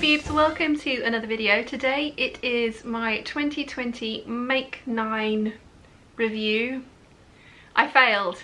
Peeps, welcome to another video. Today it is my 2020 Make 9 review. I failed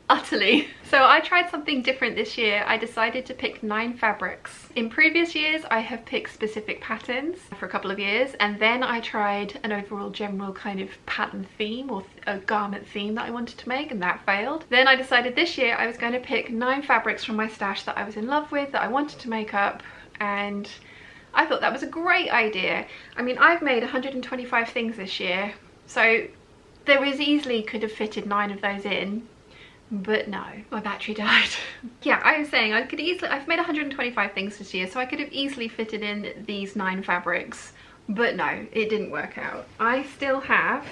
utterly. So I tried something different this year. I decided to pick 9 fabrics. In previous years I have picked specific patterns for a couple of years, and then I tried an overall general kind of pattern theme or a garment theme that I wanted to make, and that failed. Then I decided this year I was going to pick 9 fabrics from my stash that I was in love with, that I wanted to make up, and I thought that was a great idea. I mean, I've made 125 things this year, so there was easily could have fitted 9 of those in, but no, my battery died. Yeah, I was saying I've made 125 things this year, so I could have easily fitted in these 9 fabrics, but no, it didn't work out. I still have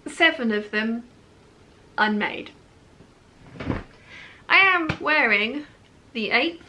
7 of them unmade. I am wearing the 8th.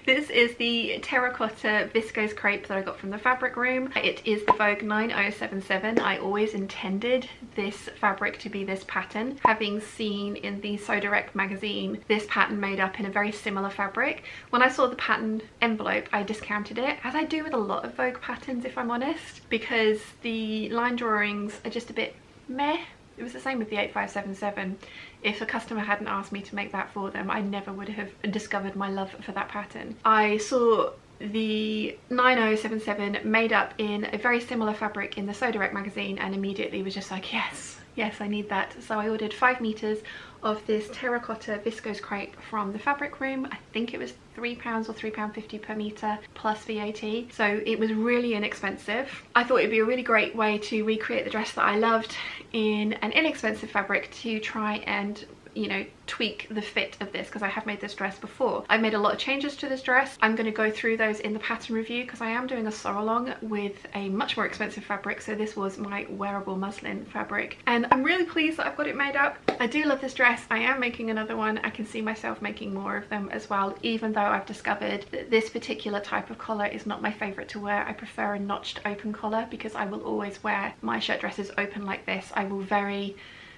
This is the terracotta viscose crepe that I got from the fabric room. It is the Vogue 9077. I always intended this fabric to be this pattern, having seen in the Butterick magazine this pattern made up in a very similar fabric. When I saw the pattern envelope, I discounted it, as I do with a lot of Vogue patterns if I'm honest, because the line drawings are just a bit meh. It was the same with the 8577. If a customer hadn't asked me to make that for them, I never would have discovered my love for that pattern. I saw the 9077 made up in a very similar fabric in the Butterick magazine and immediately was just like, yes, I need that. So I ordered 5 meters of this terracotta viscose crepe from the fabric room. I think it was £3 or £3.50 per meter plus VAT, so it was really inexpensive. I thought it'd be a really great way to recreate the dress that I loved in an inexpensive fabric, to try and, you know, tweak the fit of this, because I have made this dress before. I've made a lot of changes to this dress. I'm going to go through those in the pattern review, because I am doing a sew along with a much more expensive fabric. So this was my wearable muslin fabric, and I'm really pleased that I've got it made up. I do love this dress. I am making another one. I can see myself making more of them as well, even though I've discovered that this particular type of collar is not my favorite to wear. I prefer a notched open collar, because I will always wear my shirt dresses open like this. I will very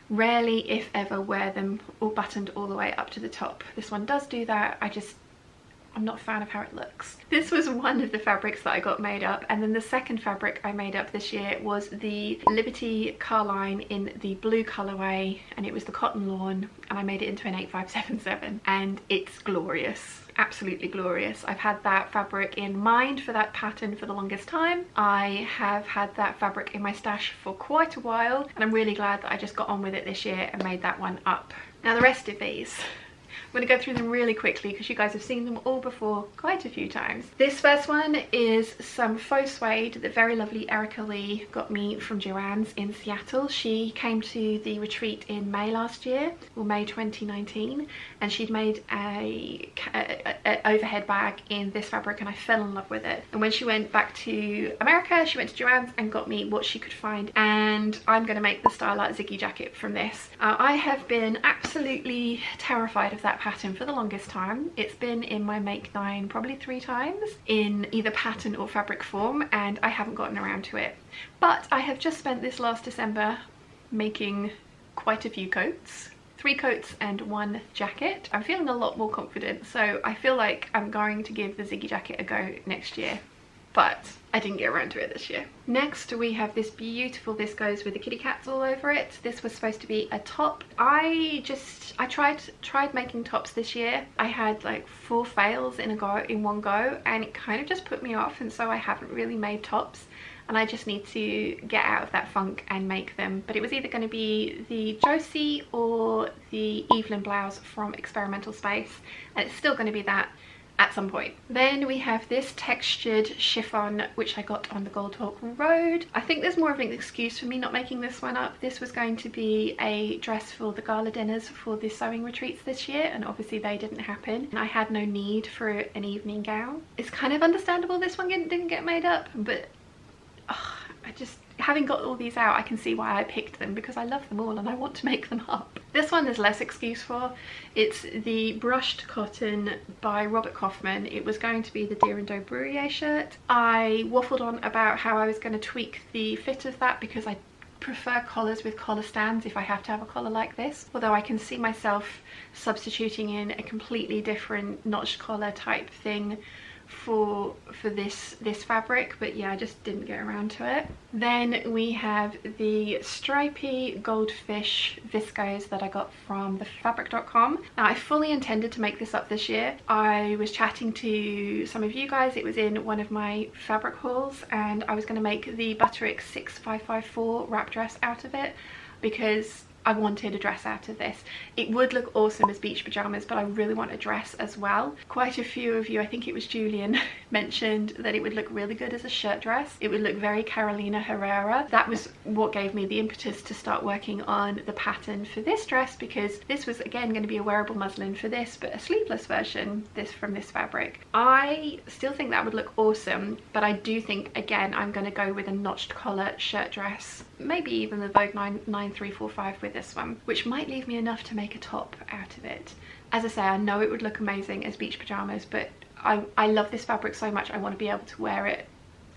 rarely, if ever, wear them all buttoned all the way up to the top. This one does do that. I'm not a fan of how it looks. This was one of the fabrics that I got made up, and then the second fabric I made up this year was the Liberty Carline in the blue colorway, and it was the cotton lawn, and I made it into an 8577, and it's glorious. Absolutely glorious. I've had that fabric in mind for that pattern for the longest time. I have had that fabric in my stash for quite a while, and I'm really glad that I just got on with it this year and made that one up. Now the rest of these, I'm going to go through them really quickly because you guys have seen them all before quite a few times. This first one is some faux suede that very lovely Erica Lee got me from Joann's in Seattle. She came to the retreat in May last year, or May 2019, and she'd made a overhead bag in this fabric, and I fell in love with it. And when she went back to America, she went to Joann's and got me what she could find, and I'm going to make the Style Art Ziggy jacket from this. I have been absolutely terrified of that pattern for the longest time. It's been in my Make 9 probably 3 times in either pattern or fabric form, and I haven't gotten around to it. But I have just spent this last December making quite a few coats. 3 coats and 1 jacket. I'm feeling a lot more confident, so I feel like I'm going to give the Ziggy jacket a go next year, but I didn't get around to it this year. Next we have this beautiful viscose with the kitty cats all over it. This was supposed to be a top. I tried making tops this year. I had like 4 fails in one go, and it kind of just put me off, and so I haven't really made tops, and I just need to get out of that funk and make them. But it was either going to be the Josie or the Evelyn blouse from Experimental Space, and it's still going to be that at some point. Then we have this textured chiffon, which I got on the Gold Hawk Road. I think there's more of an excuse for me not making this one up. This was going to be a dress for the gala dinners for the sewing retreats this year, and obviously they didn't happen, and I had no need for an evening gown. It's kind of understandable this one didn't get made up, but I just, having got all these out, I can see why I picked them, because I love them all and I want to make them up. This one there's less excuse for. It's the Brushed Cotton by Robert Kaufman. It was going to be the Deer and Doe Bruyere shirt. I waffled on about how I was going to tweak the fit of that, because I prefer collars with collar stands if I have to have a collar like this, although I can see myself substituting in a completely different notched collar type thing for this fabric, but yeah, I just didn't get around to it. Then we have the stripy goldfish viscose that I got from thefabric.com. Now, I fully intended to make this up this year. I was chatting to some of you guys, it was in one of my fabric hauls, and I was going to make the Butterick 6554 wrap dress out of it because I wanted a dress out of this. It would look awesome as beach pajamas, but I really want a dress as well. Quite a few of you, I think it was Julian, mentioned that it would look really good as a shirt dress. It would look very Carolina Herrera. That was what gave me the impetus to start working on the pattern for this dress, because this was again going to be a wearable muslin for this, but a sleeveless version from this fabric. I still think that would look awesome, but I do think again I'm going to go with a notched collar shirt dress, maybe even the Vogue 9345 with this one, which might leave me enough to make a top out of it. As I say, I know it would look amazing as beach pajamas, but I love this fabric so much I want to be able to wear it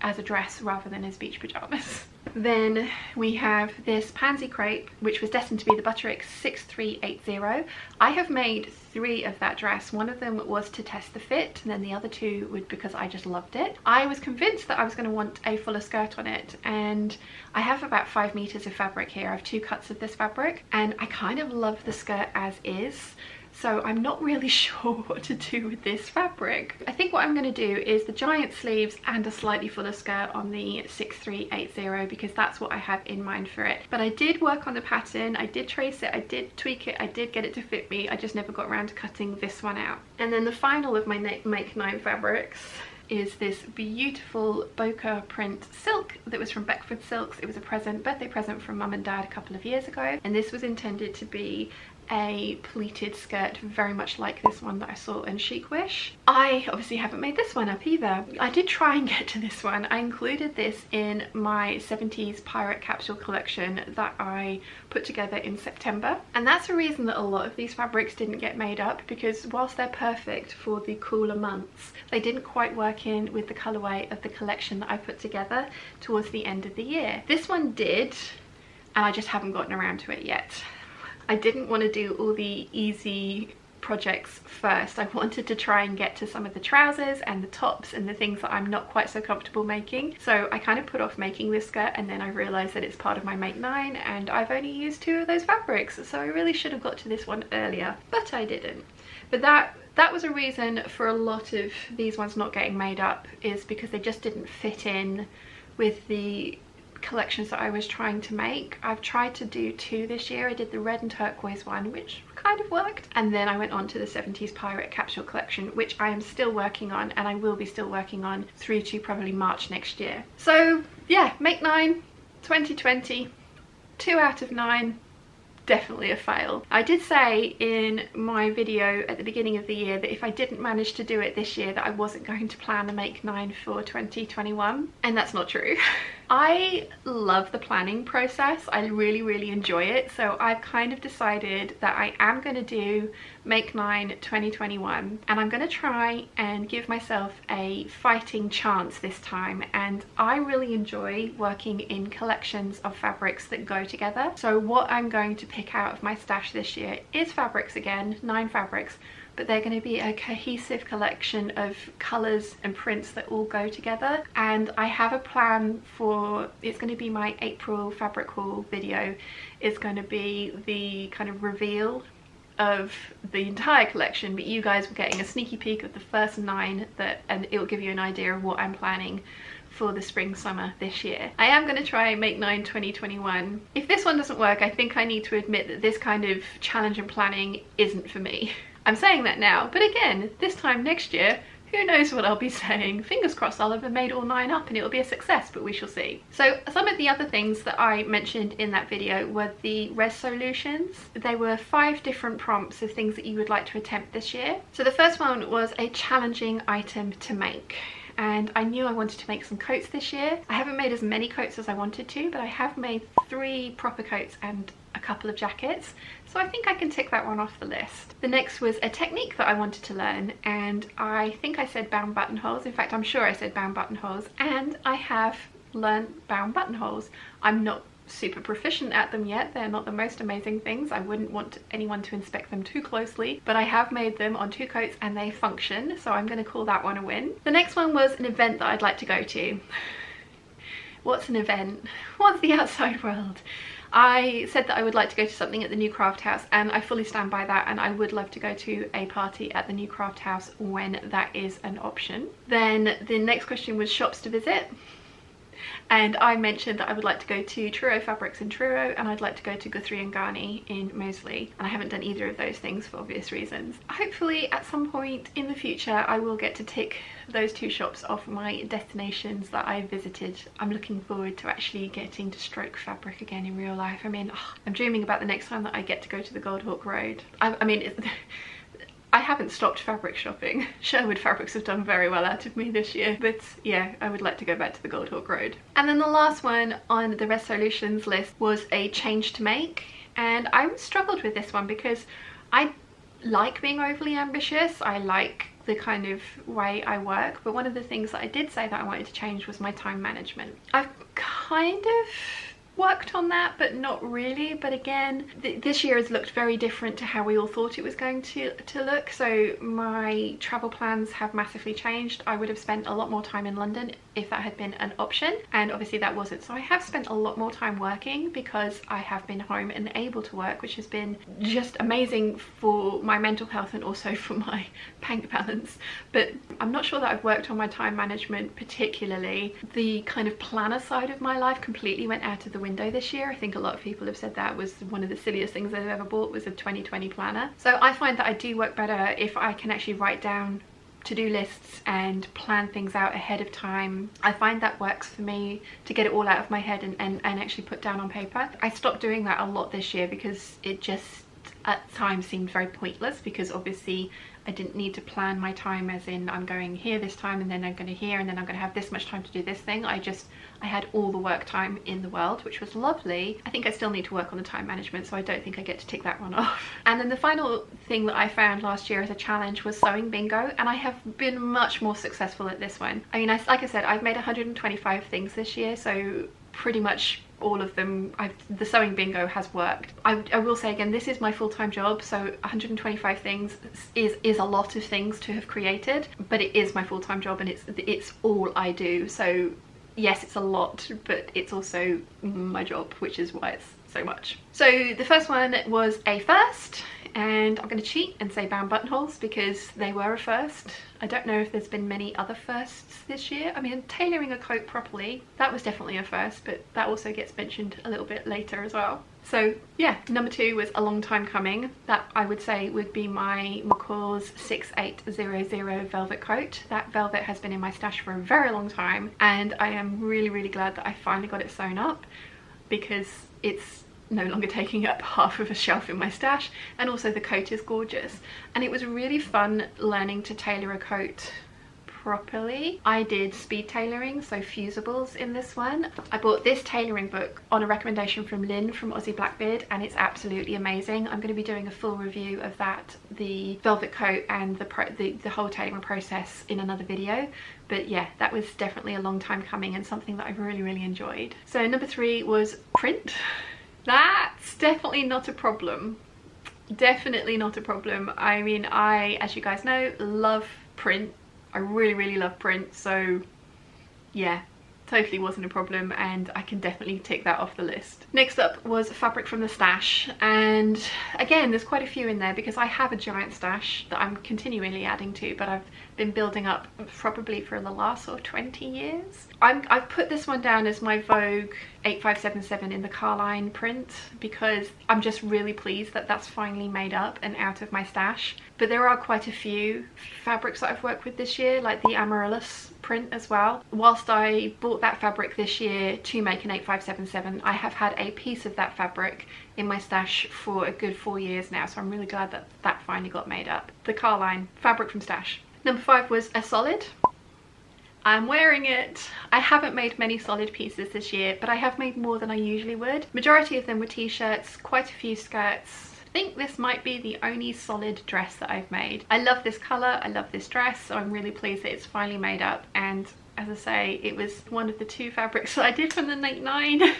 as a dress rather than as beach pajamas. Then we have this pansy crepe, which was destined to be the Butterick 6380. I have made 3 of that dress. One of them was to test the fit, and then the other 2 would because I just loved it. I was convinced that I was going to want a fuller skirt on it, and I have about 5 meters of fabric here. I have 2 cuts of this fabric, and I kind of love the skirt as is. So I'm not really sure what to do with this fabric. I think what I'm going to do is the giant sleeves and a slightly fuller skirt on the 6380 because that's what I have in mind for it. But I did work on the pattern, I did trace it, I did tweak it, I did get it to fit me. I just never got around to cutting this one out. And then the final of my Make 9 fabrics is this beautiful bokeh print silk that was from Beckford Silks. It was a birthday present from mum and dad a couple of years ago, and this was intended to be a pleated skirt very much like this one that I saw in Chic Wish. I obviously haven't made this one up either. I did try and get to this one. I included this in my 70s pirate capsule collection that I put together in September, and that's the reason that a lot of these fabrics didn't get made up, because whilst they're perfect for the cooler months, they didn't quite work in with the colorway of the collection that I put together towards the end of the year. This one did, and I just haven't gotten around to it yet. I didn't want to do all the easy projects first. I wanted to try and get to some of the trousers and the tops and the things that I'm not quite so comfortable making. So I kind of put off making this skirt, and then I realized that it's part of my Make 9 and I've only used 2 of those fabrics, so I really should have got to this one earlier, but I didn't. But that was a reason for a lot of these ones not getting made up, is because they just didn't fit in with the collections that I was trying to make. I've tried to do 2 this year. I did the red and turquoise one, which kind of worked, and then I went on to the 70s pirate capsule collection, which I am still working on, and I will be still working on through to probably March next year. So yeah, Make 9 2020, 2 out of 9. Definitely a fail. I did say in my video at the beginning of the year that if I didn't manage to do it this year, that I wasn't going to plan a Make 9 for 2021, and that's not true. I love the planning process. I really enjoy it, so I've kind of decided that I am going to do Make 9 2021, and I'm going to try and give myself a fighting chance this time. And I really enjoy working in collections of fabrics that go together. So what I'm going to pick out of my stash this year is fabrics again, 9 fabrics, but they're going to be a cohesive collection of colours and prints that all go together. And I have a plan for, it's going to be my April fabric haul video. It's going to be the kind of reveal of the entire collection, but you guys were getting a sneaky peek of the first 9 and it will give you an idea of what I'm planning for the spring summer this year. I am going to try Make 9 2021. If this one doesn't work, I think I need to admit that this kind of challenge and planning isn't for me. I'm saying that now, but again, this time next year, who knows what I'll be saying. Fingers crossed I'll have made all 9 up and it'll be a success, but we shall see. So some of the other things that I mentioned in that video were the ReSEWlutions. They were 5 different prompts of things that you would like to attempt this year. So the first one was a challenging item to make. And I knew I wanted to make some coats this year. I haven't made as many coats as I wanted to, but I have made 3 proper coats and a couple of jackets, so I think I can tick that one off the list. The next was a technique that I wanted to learn, and I think I said bound buttonholes. In fact, I'm sure I said bound buttonholes, and I have learned bound buttonholes. I'm not super proficient at them yet. They're not the most amazing things. I wouldn't want anyone to inspect them too closely, but I have made them on 2 coats and they function, so I'm going to call that one a win. The next one was an event that I'd like to go to. What's an event? What's the outside world? I said that I would like to go to something at the new craft house, and I fully stand by that, and I would love to go to a party at the new craft house when that is an option. Then the next question was shops to visit, and I mentioned that I would like to go to Truro Fabrics in Truro, and I'd like to go to Guthrie & Ghani in Moseley, and I haven't done either of those things for obvious reasons. Hopefully at some point in the future I will get to tick those 2 shops off my destinations that I visited. I'm looking forward to actually getting to stroke fabric again in real life. I mean, I'm dreaming about the next time that I get to go to the Goldhawk Road. I mean, I haven't stopped fabric shopping. Sherwood Fabrics have done very well out of me this year, but yeah, I would like to go back to the Goldhawk Road. And then the last one on the ReSEWlutions list was a change to make, and I struggled with this one because I like being overly ambitious. I like the kind of way I work, but one of the things that I did say that I wanted to change was my time management. I've kind of worked on that, but not really. But again, this year has looked very different to how we all thought it was going to look. So my travel plans have massively changed. I would have spent a lot more time in London if that had been an option, and obviously that wasn't. So I have spent a lot more time working because I have been home and able to work, which has been just amazing for my mental health and also for my bank balance. But I'm not sure that I've worked on my time management particularly. The kind of planner side of my life completely went out of the window this year. I think a lot of people have said that was one of the silliest things I've ever bought, was a 2020 planner. So I find that I do work better if I can actually write down to-do lists and plan things out ahead of time. I find that works for me to get it all out of my head and actually put down on paper. I stopped doing that a lot this year because it just at times seemed very pointless, because obviously I didn't need to plan my time as in I'm going here this time and then I'm going to here and then I'm going to have this much time to do this thing. I had all the work time in the world, which was lovely. I think I still need to work on the time management, so I don't think I get to tick that one off. And then the final thing that I found last year as a challenge was sewing bingo, and I have been much more successful at this one. I mean, like I said, I've made 125 things this year, so pretty much all of them, the sewing bingo has worked. I will say again, this is my full-time job, so 125 things is a lot of things to have created, but it is my full-time job and it's all I do. So yes, it's a lot, but it's also my job, which is why it's so much. So the first one was a first, and I'm going to cheat and say bound buttonholes because they were a first. I don't know if there's been many other firsts this year. I mean, tailoring a coat properly, that was definitely a first, but that also gets mentioned a little bit later as well. So yeah, number 2 was a long time coming. That I would say would be my McCall's 6800 velvet coat. That velvet has been in my stash for a very long time, and I am really glad that I finally got it sewn up, because it's no longer taking up half of a shelf in my stash, and also the coat is gorgeous. And it was really fun learning to tailor a coat properly. I did speed tailoring, so fusibles in this one. I bought this tailoring book on a recommendation from Lynn from Aussie Blackbeard, and it's absolutely amazing. I'm going to be doing a full review of that, the velvet coat and the whole tailoring process, in another video. But yeah, that was definitely a long time coming and something that I really enjoyed. So number 3 was print. That's definitely not a problem. Definitely not a problem. I mean, as you guys know, love print. I really love print, so yeah, totally wasn't a problem, and I can definitely tick that off the list. Next up was fabric from the stash, and again, there's quite a few in there because I have a giant stash that I'm continually adding to, but I've been building up probably for the last sort of 20 years. I've put this one down as my Vogue 8577 in the Carline print because I'm just really pleased that that's finally made up and out of my stash. But there are quite a few fabrics that I've worked with this year, like the Amaryllis print as well. Whilst I bought that fabric this year to make an 8577, I have had a piece of that fabric in my stash for a good 4 years now, so I'm really glad that that finally got made up. The Carline fabric from stash. Number 5 was a solid. I'm wearing it. I haven't made many solid pieces this year, but I have made more than I usually would. Majority of them were t-shirts, quite a few skirts. I think this might be the only solid dress that I've made. I love this colour, I love this dress, so I'm really pleased that it's finally made up. And as I say, it was one of the 2 fabrics that I did from the Nate 9.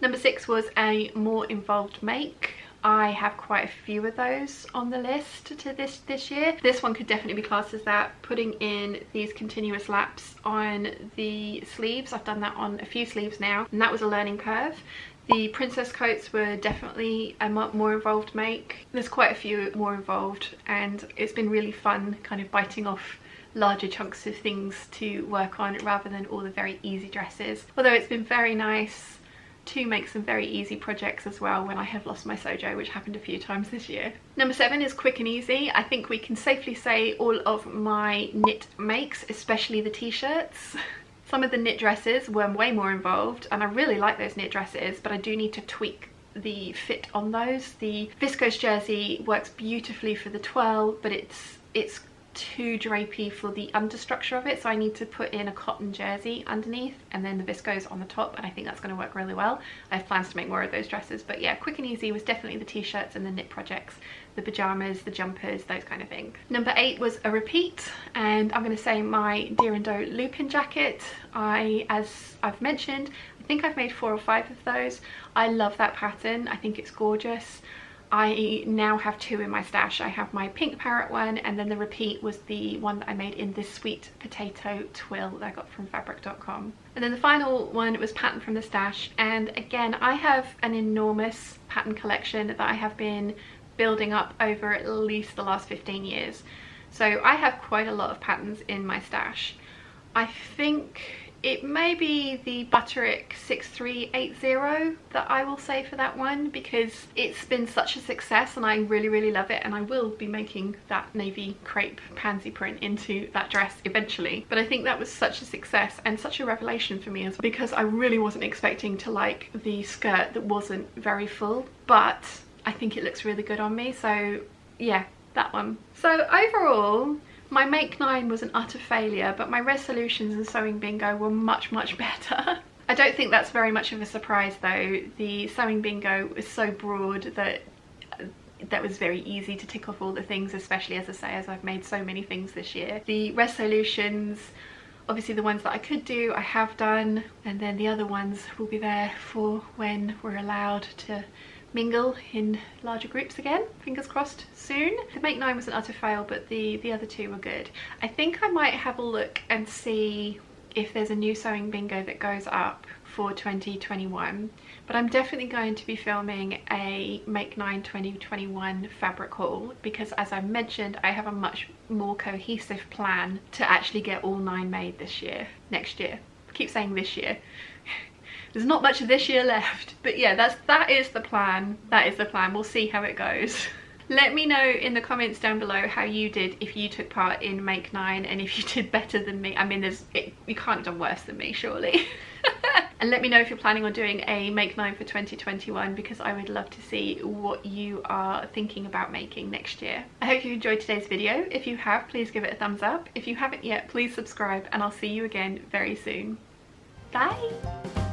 Number 6 was a more involved make. I have quite a few of those on the list to this year. This one could definitely be classed as that. Putting in these continuous laps on the sleeves. I've done that on a few sleeves now, and that was a learning curve. The princess coats were definitely a more involved make. There's quite a few more involved, and it's been really fun kind of biting off larger chunks of things to work on rather than all the very easy dresses. Although it's been very nice to make some very easy projects as well when I have lost my sojo, which happened a few times this year. Number 7 is quick and easy. I think we can safely say all of my knit makes, especially the t-shirts. Some of the knit dresses were way more involved, and I really like those knit dresses, but I do need to tweak the fit on those. The viscose jersey works beautifully for the twirl, but it's too drapey for the understructure of it, so I need to put in a cotton jersey underneath and then the viscose on the top, and I think that's going to work really well. I have plans to make more of those dresses, but yeah, quick and easy was definitely the t-shirts and the knit projects, the pajamas, the jumpers, those kind of things. Number 8 was a repeat, and I'm going to say my Deer and Doe Lupin jacket. As I've mentioned, I think I've made 4 or 5 of those. I love that pattern. I think it's gorgeous. I now have 2 in my stash. I have my pink parrot one, and then the repeat was the one that I made in this sweet potato twill that I got from fabric.com. And then the final one was pattern from the stash, and again I have an enormous pattern collection that I have been building up over at least the last 15 years. So I have quite a lot of patterns in my stash. I think it may be the Butterick 6380 that I will say for that one, because it's been such a success and I really love it, and I will be making that navy crepe pansy print into that dress eventually. But I think that was such a success and such a revelation for me, as because I really wasn't expecting to like the skirt that wasn't very full, but I think it looks really good on me. So yeah, that one. So overall, my Make 9 was an utter failure, but my ReSEWlutions and Sewing Bingo were much better. I don't think that's very much of a surprise though. The Sewing Bingo was so broad that was very easy to tick off all the things, especially as I say, as I've made so many things this year. The ReSEWlutions, obviously the ones that I could do, I have done, and then the other ones will be there for when we're allowed to mingle in larger groups again, fingers crossed soon. The Make 9 was an utter fail, but the other 2 were good. I think I might have a look and see if there's a new Sewing Bingo that goes up for 2021, but I'm definitely going to be filming a Make 9 2021 fabric haul, because as I mentioned, I have a much more cohesive plan to actually get all 9 made next year. I keep saying this year. There's not much of this year left, but yeah, that is the plan. That is the plan. We'll see how it goes. Let me know in the comments down below how you did if you took part in Make 9, and if you did better than me. I mean, you can't have done worse than me, surely. And let me know if you're planning on doing a Make 9 for 2021, because I would love to see what you are thinking about making next year. I hope you enjoyed today's video. If you have, please give it a thumbs up. If you haven't yet, please subscribe, and I'll see you again very soon. Bye!